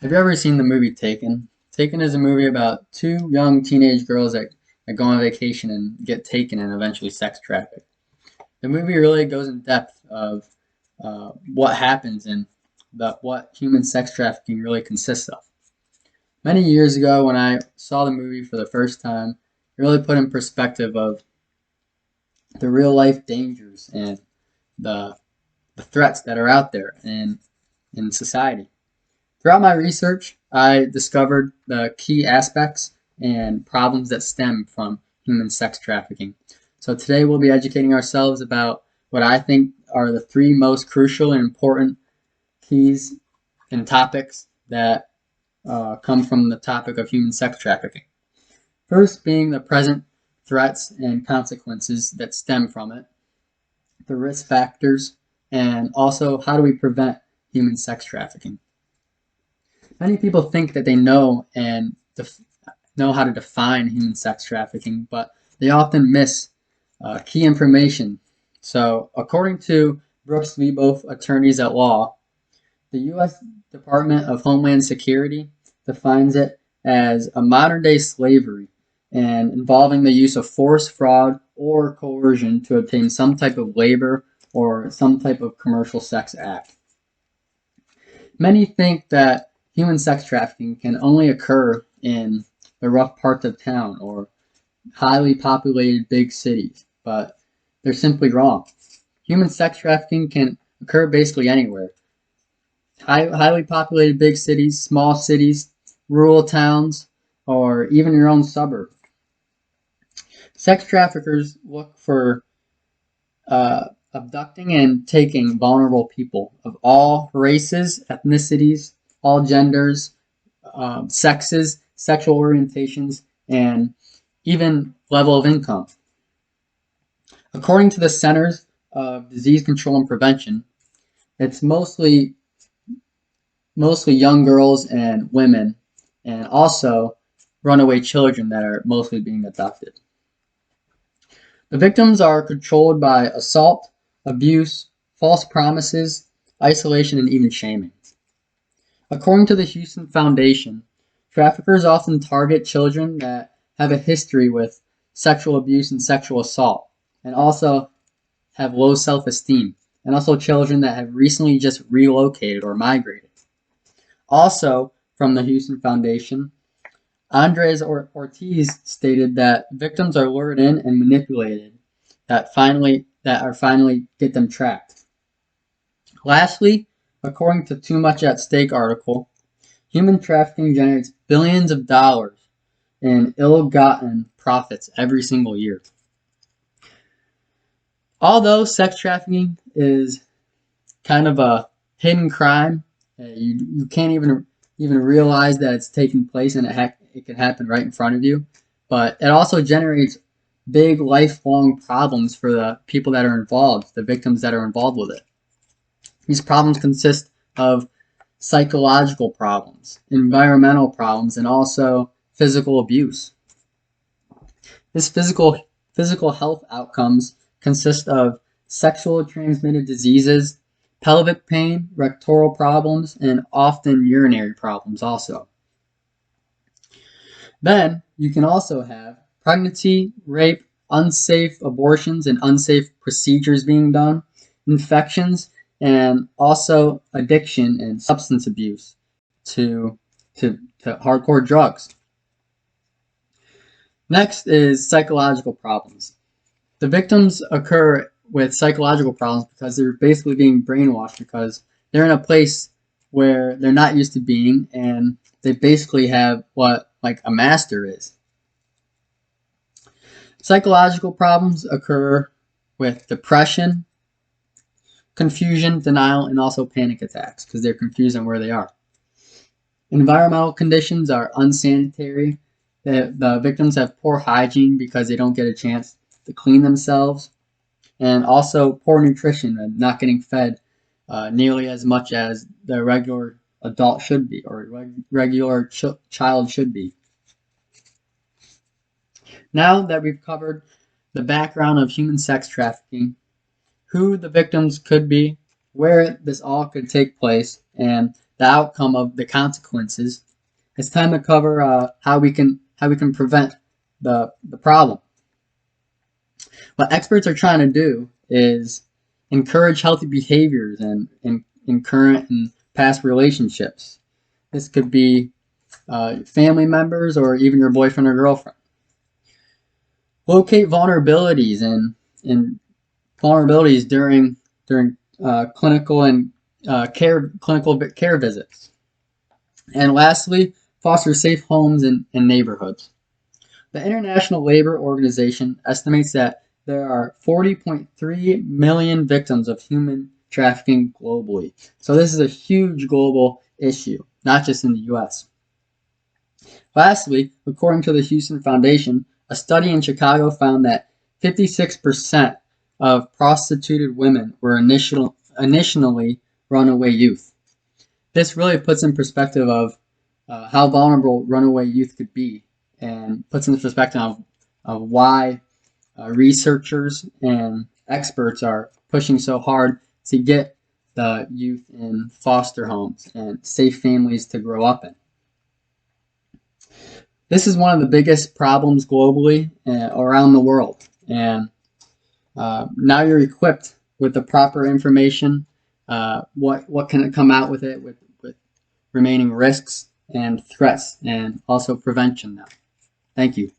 Have you ever seen the movie Taken? Taken is a movie about two young teenage girls that go on vacation and get taken and eventually sex trafficked. The movie really goes in depth of what happens and what human sex trafficking really consists of. Many years ago, when I saw the movie for the first time, it really put in perspective of the real life dangers and the, the threats that are out there in society. Throughout my research, I discovered the key aspects and problems that stem from human sex trafficking. So today we'll be educating ourselves about what I think are the three most crucial and important keys and topics that come from the topic of human sex trafficking. First being the present threats and consequences that stem from it, the risk factors, and also how do we prevent human sex trafficking. Many people think that they know and know how to define human sex trafficking, but they often miss key information. So, according to Brooks v. Both Attorneys at Law, the U.S. Department of Homeland Security defines it as a modern-day slavery and involving the use of force, fraud, or coercion to obtain some type of labor or some type of commercial sex act. Many think that human sex trafficking can only occur in the rough parts of town or highly populated big cities, but they're simply wrong. Human sex trafficking can occur basically anywhere. Highly populated big cities, small cities, rural towns, or even your own suburb. Sex traffickers look for abducting and taking vulnerable people of all races, ethnicities, all genders, sexes, sexual orientations, and even level of income. According to the Centers of Disease Control and Prevention, it's mostly young girls and women, and also runaway children that are mostly being abducted. The victims are controlled by assault, abuse, false promises, isolation, and even shaming. According to the Houston Foundation, traffickers often target children that have a history with sexual abuse and sexual assault, and also have low self-esteem, and also children that have recently just relocated or migrated. Also, from the Houston Foundation, Andres Ortiz stated that victims are lured in and manipulated that finally get them tracked. Lastly, according to Too Much at Stake article, human trafficking generates billions of dollars in ill-gotten profits every single year. Although sex trafficking is kind of a hidden crime, you can't even realize that it's taking place, and it can happen right in front of you. But it also generates big lifelong problems for the people that are involved, the victims that are involved with it. These problems consist of psychological problems, environmental problems, and also physical abuse. This physical health outcomes consist of sexually transmitted diseases, pelvic pain, rectal problems, and often urinary problems also. Then you can also have pregnancy, rape, unsafe abortions and unsafe procedures being done, infections, and also addiction and substance abuse to hardcore drugs. Next is psychological problems. The victims occur with psychological problems because they're basically being brainwashed because they're in a place where they're not used to being, and they basically have what like a master is. Psychological problems occur with depression, confusion, denial, and also panic attacks because they're confused on where they are. Environmental conditions are unsanitary. The victims have poor hygiene because they don't get a chance to clean themselves, and also poor nutrition and not getting fed nearly as much as the regular adult should be, or regular child should be. Now that we've covered the background of human sex trafficking, who the victims could be, where this all could take place, and the outcome of the consequences, it's time to cover how we can prevent the problem. What experts are trying to do is encourage healthy behaviors in current and past relationships. This could be family members or even your boyfriend or girlfriend. Locate vulnerabilities and vulnerabilities during clinical care visits. And lastly, foster safe homes and neighborhoods. The International Labor Organization estimates that there are 40.3 million victims of human trafficking globally. So this is a huge global issue, not just in the US. Lastly, according to the Houston Foundation, a study in Chicago found that 56% of prostituted women were initially runaway youth. This really puts in perspective of how vulnerable runaway youth could be, and puts in perspective of why researchers and experts are pushing so hard to get the youth in foster homes and safe families to grow up in. This is one of the biggest problems globally around the world, and now you're equipped with the proper information. What can come out with it with remaining risks and threats, and also prevention now. Thank you.